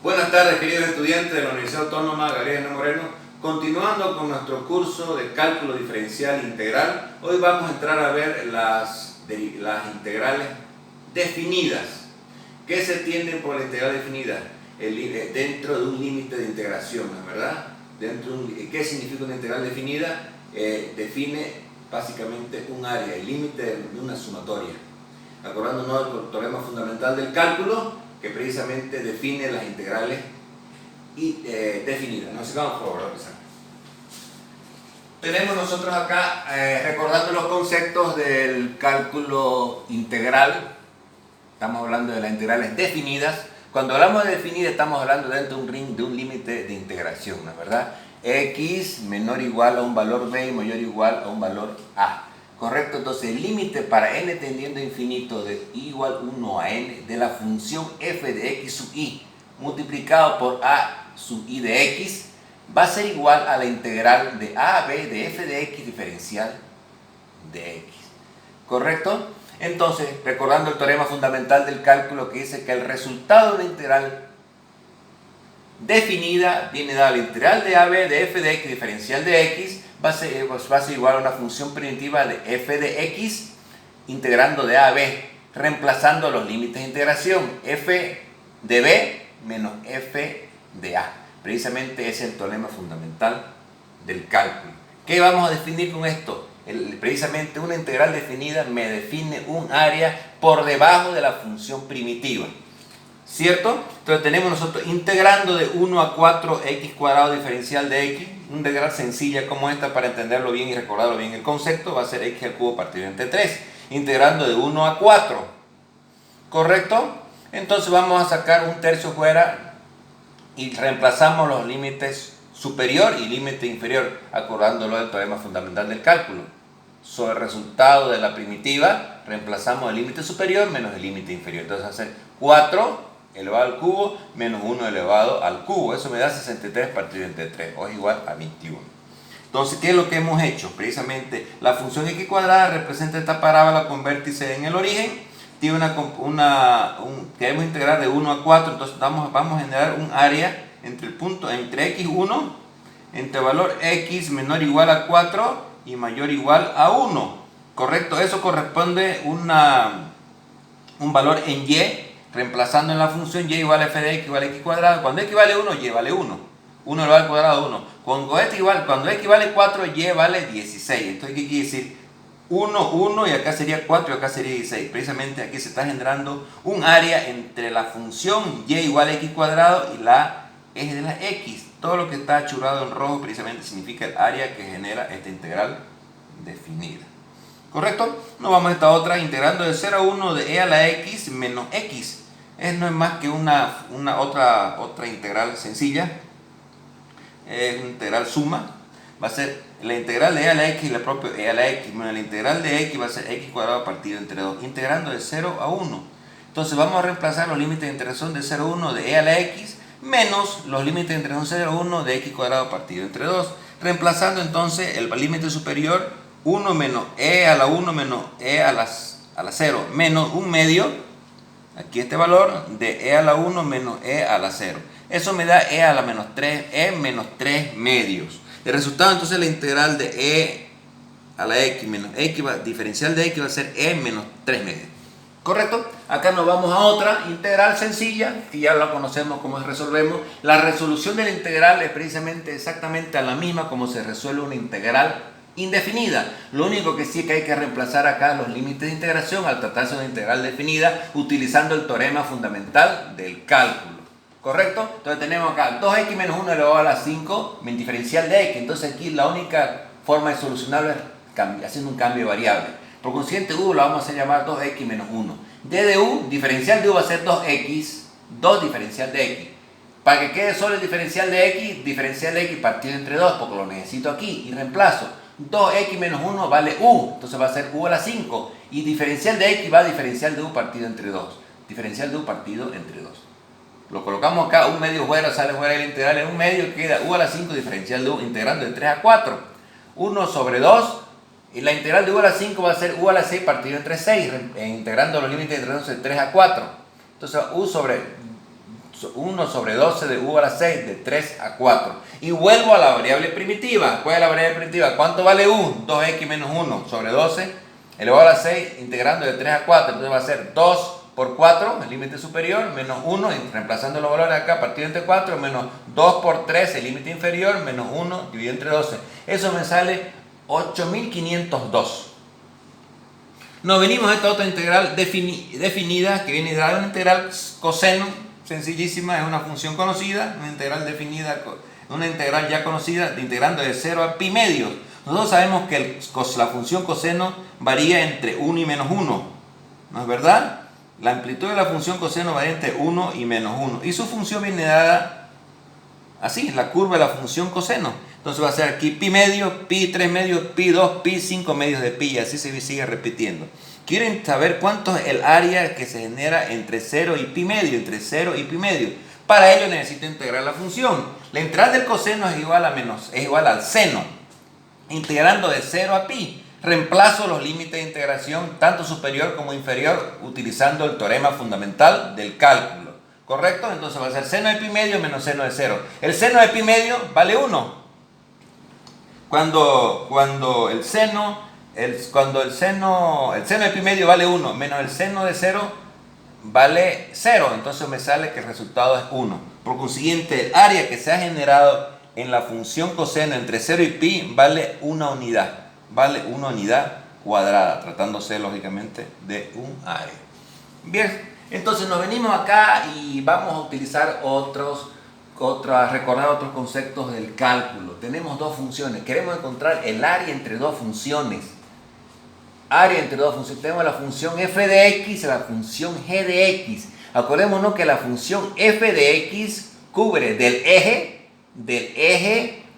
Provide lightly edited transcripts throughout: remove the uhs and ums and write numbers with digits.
Buenas tardes, queridos estudiantes de la Universidad Autónoma Gabriel N. Moreno. Continuando con nuestro curso de cálculo diferencial integral, hoy vamos a entrar a ver las integrales definidas. ¿Qué se entiende por la integral definida? Dentro de un límite de integración, ¿verdad? ¿Qué significa una integral definida? Define básicamente un área, el límite de una sumatoria. Acordándonos del teorema fundamental del cálculo, que precisamente define las integrales definidas. No se vamos por favor. Tenemos nosotros acá, recordando los conceptos del cálculo integral, estamos hablando de las integrales definidas. Cuando hablamos de definida, estamos hablando dentro de un límite de integración, ¿no es verdad? X menor o igual a un valor b y mayor o igual a un valor a. ¿Correcto? Entonces el límite para n tendiendo a infinito de i igual 1 a n de la función f de x sub i multiplicado por a sub i de x va a ser igual a la integral de a a b de f de x diferencial de x. ¿Correcto? Entonces, recordando el teorema fundamental del cálculo que dice que el resultado de una integral definida viene dada la integral de a b de f de x diferencial de x va a ser igual a una función primitiva de f de x integrando de a a b, reemplazando los límites de integración, f de b menos f de a. Precisamente ese es el teorema fundamental del cálculo. ¿Qué vamos a definir con esto? Precisamente una integral definida me define un área por debajo de la función primitiva, ¿cierto? Entonces tenemos nosotros integrando de 1 a 4 x cuadrado diferencial de x, una integral sencilla como esta para entenderlo bien y recordarlo bien el concepto, va a ser x al cubo partido entre 3, integrando de 1 a 4, ¿correcto? Entonces vamos a sacar un tercio fuera y reemplazamos los límites superior y límite inferior, acordándolo del teorema fundamental del cálculo. Sobre el resultado de la primitiva, reemplazamos el límite superior menos el límite inferior. Entonces va a ser 4 elevado al cubo menos 1 elevado al cubo. Eso me da 63 partido entre 3, o es igual a 21. Entonces, ¿qué es lo que hemos hecho? Precisamente, la función x cuadrada representa esta parábola con vértice en el origen. Tiene queremos integrar de 1 a 4, entonces vamos a generar un área entre el punto, entre x1, entre valor x menor o igual a 4 y mayor o igual a 1. ¿Correcto? Eso corresponde un valor en y, reemplazando en la función y igual a f de x igual a x cuadrado. Cuando x vale 1, y vale 1. 1 elevado al cuadrado a 1. Cuando x vale 4, y vale 16. Entonces, ¿qué quiere decir? 1, 1 y acá sería 4 y acá sería 16. Precisamente aquí se está generando un área entre la función y igual a x cuadrado y la eje de la x. Todo lo que está achurado en rojo precisamente significa el área que genera esta integral definida. ¿Correcto? Nos vamos a esta otra, integrando de 0 a 1 de e a la x menos x. No es más que otra integral sencilla. Es una integral suma. Va a ser la integral de e a la x y la propia e a la x. Bueno, la integral de x va a ser x cuadrado partido entre 2. Integrando de 0 a 1. Entonces vamos a reemplazar los límites de integración de 0 a 1 de e a la x menos los límites de integración 0 a 1 de x cuadrado partido entre 2. Reemplazando entonces el límite superior 1 menos e a la 1 menos e a la 0 menos un medio, aquí este valor de e a la 1 menos e a la 0. Eso me da e a la menos 3, e menos 3 medios. El resultado entonces la integral de e a la x menos x diferencial de x va a ser e menos 3 medios. ¿Correcto? Acá nos vamos a otra integral sencilla, que ya la conocemos cómo resolvemos. La resolución de la integral es precisamente exactamente la misma como se resuelve una integral indefinida. Lo único que sí es que hay que reemplazar acá los límites de integración al tratarse de una integral definida utilizando el teorema fundamental del cálculo. ¿Correcto? Entonces tenemos acá 2x menos 1 elevado a la 5 diferencial de x. Entonces aquí la única forma de solucionarlo es haciendo un cambio de variable. Por consiguiente, u lo vamos a llamar 2x menos 1. D de u, diferencial de u va a ser 2x, 2 diferencial de x. Para que quede solo el diferencial de x partido entre 2, porque lo necesito aquí, y reemplazo. 2x menos 1 vale u, entonces va a ser u a la 5. Y diferencial de x va a diferencial de u partido entre 2. Diferencial de u partido entre 2. Lo colocamos acá, un medio fuera, sale fuera de la integral en un medio, queda u a la 5 diferencial de u, integrando de 3 a 4. 1 sobre 2. Y la integral de u a la 5 va a ser u a la 6 partido entre 6, integrando los límites de integración de 3 a 4. Entonces u sobre 1 sobre 12 de u a la 6 de 3 a 4. Y vuelvo a la variable primitiva. ¿Cuál es la variable primitiva? ¿Cuánto vale u? 2x menos 1 sobre 12 elevado a la 6 integrando de 3 a 4. Entonces va a ser 2 por 4, el límite superior, menos 1, y reemplazando los valores acá, partido entre 4, menos 2 por 3, el límite inferior, menos 1, dividido entre 12. Eso me sale 8502. Nos venimos a esta otra integral definida, que viene dada una integral coseno, sencillísima, es una función conocida, una integral definida, una integral ya conocida, integrando de 0 a pi medios. Nosotros sabemos que la función coseno varía entre 1 y menos 1, ¿no es verdad? La amplitud de la función coseno varía entre 1 y menos 1. Y su función viene dada así, la curva de la función coseno. Entonces va a ser aquí pi medio, pi 3 medios, pi 2, pi 5 medios de pi. Y así se sigue repitiendo. Quieren saber cuánto es el área que se genera entre 0 y pi medio. Entre 0 y pi medio. Para ello necesito integrar la función. La integral del coseno es igual al seno. Integrando de 0 a pi. Reemplazo los límites de integración tanto superior como inferior utilizando el teorema fundamental del cálculo. ¿Correcto? Entonces va a ser seno de pi medio menos seno de 0. El seno de pi medio vale 1. Cuando el seno de pi medio vale 1 menos el seno de 0 vale 0. Entonces me sale que el resultado es 1. Por consiguiente, el área que se ha generado en la función coseno entre 0 y pi vale una unidad. Vale una unidad cuadrada, tratándose lógicamente de un área. Bien, entonces nos venimos acá y vamos a utilizar recordar otros conceptos del cálculo. Tenemos dos funciones, queremos encontrar el área entre dos funciones. Área entre dos funciones, tenemos la función f de x y la función g de x. Acordémonos que la función f de x cubre del eje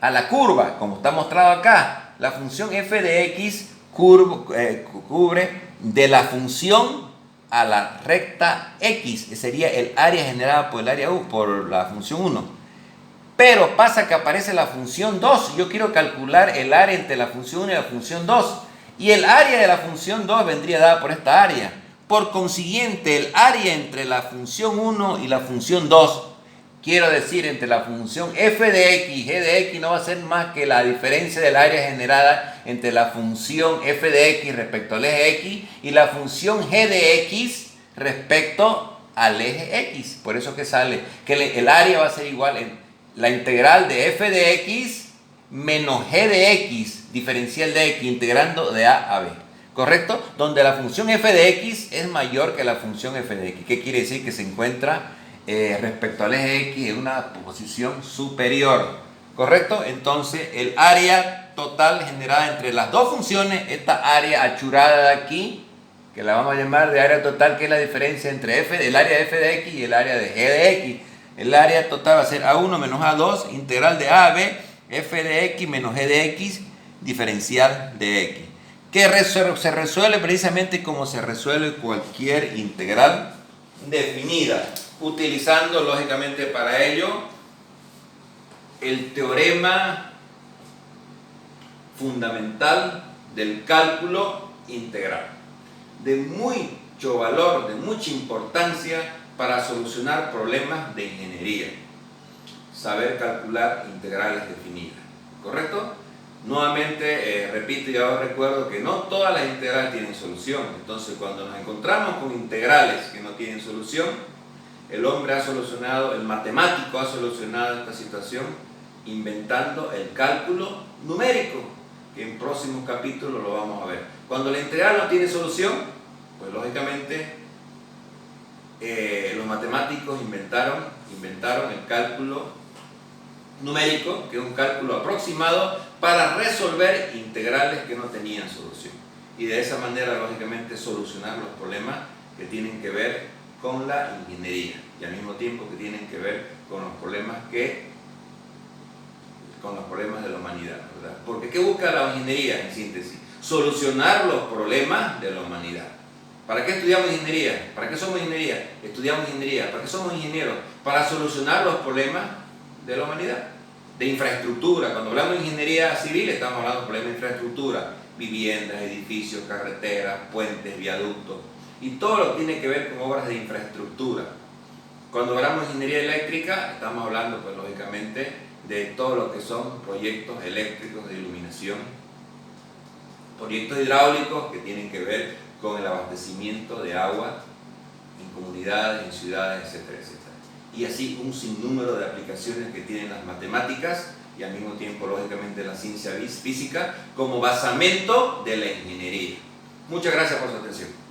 a la curva, como está mostrado acá. La función f de x cubre de la función a la recta x, que sería el área generada por el área u, por la función 1. Pero pasa que aparece la función 2. Yo quiero calcular el área entre la función 1 y la función 2. Y el área de la función 2 vendría dada por esta área. Por consiguiente, el área entre la función 1 y la función 2, quiero decir, entre la función f de x y g de x, no va a ser más que la diferencia del área generada entre la función f de x respecto al eje x y la función g de x respecto al eje x. Por eso que sale que el área va a ser igual en la integral de f de x menos g de x, diferencial de x, integrando de a a b. ¿Correcto? Donde la función f de x es mayor que la función f de x. ¿Qué quiere decir? Que se encuentra respecto al eje x en una posición superior. ¿Correcto? Entonces el área total generada entre las dos funciones, esta área achurada de aquí, que la vamos a llamar de área total, que es la diferencia entre el área de f de x y el área de g de x. El área total va a ser a1 menos a2, integral de a a b, f de x menos g de x, diferencial de x. Que se resuelve precisamente como se resuelve cualquier integral definida, utilizando lógicamente para ello el teorema fundamental del cálculo integral, de mucho valor, de mucha importancia para solucionar problemas de ingeniería. Saber calcular integrales definidas, ¿correcto? Nuevamente, repito y ahora recuerdo que no todas las integrales tienen solución. Entonces, cuando nos encontramos con integrales que no tienen solución, el matemático ha solucionado esta situación inventando el cálculo numérico, que en próximos capítulos lo vamos a ver. Cuando la integral no tiene solución, pues lógicamente los matemáticos inventaron el cálculo numérico, que es un cálculo aproximado para resolver integrales que no tenían solución. Y de esa manera, lógicamente, solucionar los problemas que tienen que ver con la ingeniería y al mismo tiempo que tienen que ver con los problemas de la humanidad, ¿verdad? Porque ¿qué busca la ingeniería en síntesis? Solucionar los problemas de la humanidad. ¿Para qué estudiamos ingeniería? ¿Para qué somos ingeniería? Estudiamos ingeniería. ¿Para qué somos ingenieros? Para solucionar los problemas de la humanidad, de infraestructura. Cuando hablamos de ingeniería civil estamos hablando de problemas de infraestructura, viviendas, edificios, carreteras, puentes, viaductos y todo lo que tiene que ver con obras de infraestructura. Cuando hablamos de ingeniería eléctrica, estamos hablando, pues, lógicamente, de todo lo que son proyectos eléctricos de iluminación, proyectos hidráulicos que tienen que ver con el abastecimiento de agua en comunidades, en ciudades, etcétera, etcétera. Y así un sinnúmero de aplicaciones que tienen las matemáticas y al mismo tiempo, lógicamente, la ciencia física como basamento de la ingeniería. Muchas gracias por su atención.